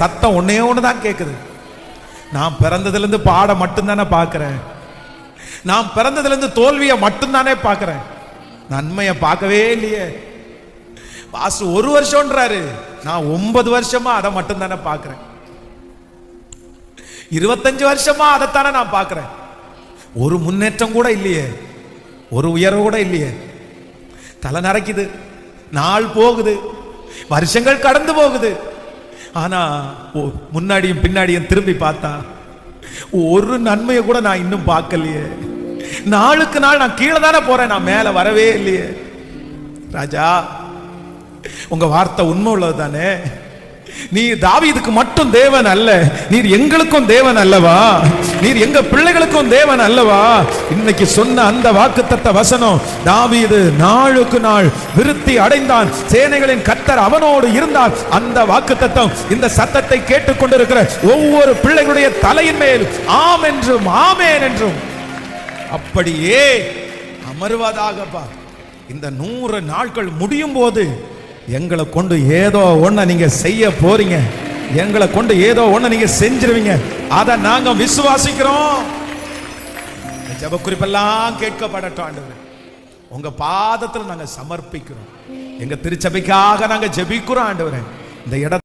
சத்தம் ஒன்னே ஒண்ணுதான் கேக்குது. நான் பிறந்ததுல இருந்து பாட மட்டும்தானே பாக்குறேன். நான் பிறந்ததுல இருந்து தோல்வியை மட்டும்தானே பாக்குறேன். நன்மையை பார்க்கவே இல்லையே. பாஸ்டர் 1 வருஷம்ன்றாரு, நான் 9 வருஷமா அதை மட்டும்தானே பாக்குறேன். 25 வருஷமா அதைத்தானே நான் பாக்குறேன். ஒரு முன்னேற்றம் கூட இல்லையே, ஒரு உயர்வு கூட இல்லையே. தலை நரைக்குது, நாள் போகுது, வருஷங்கள் கடந்து போகுது. ஆனா முன்னாடியும் பின்னாடியும் திரும்பி பார்த்தா ஒரு நன்மையை கூட நான் இன்னும் பார்க்கலையே. நாளுக்கு நாள் நான் கீழே தானே போறேன், நான் மேல வரவே இல்லையே. ராஜா, உங்க வார்த்தை உண்மை உள்ளது தானே. நீர் தாவீதுக்கு மட்டும் தேவன் அல்ல, நீர் எங்களுக்கும் தேவன் அல்லவா, நீர் எங்க பிள்ளைகளுக்கும் தேவன் அல்லவா. இன்னைக்கு சொன்ன அந்த வாக்குத்தத்த வசனம், தாவீது நாளுக்கு நாள் விருத்தி அடைந்தான், சேனைகளின் கர்த்தர் அவனோடு இருந்தார். அந்த வாக்குத்தத்தம் இந்த சத்தத்தை கேட்டுக்கொண்டிருக்கிற ஒவ்வொரு பிள்ளைகளுடைய தலையின் மேல் ஆம் என்றும் ஆமேன் என்றும் அப்படியே அமர்வதாகப்பா. இந்த 100 நாட்கள் முடியும் போது எங்களை கொண்டு ஏதோ ஒண்ண நீங்க செய்ய போறீங்க, எங்களை கொண்டு ஏதோ ஒண்ண நீங்க செஞ்சிருவீங்க. அதை நாங்க விசுவாசிக்கிறோம். ஜெப குறிப்பெல்லாம் கேட்கப்படட்டும் ஆண்டவரே. உங்க பாதத்தில் நாங்க சமர்ப்பிக்கிறோம். எங்க திருச்சபைக்காக நாங்க ஜெபிக்கிறோம் ஆண்டவரே. இந்த இடத்தை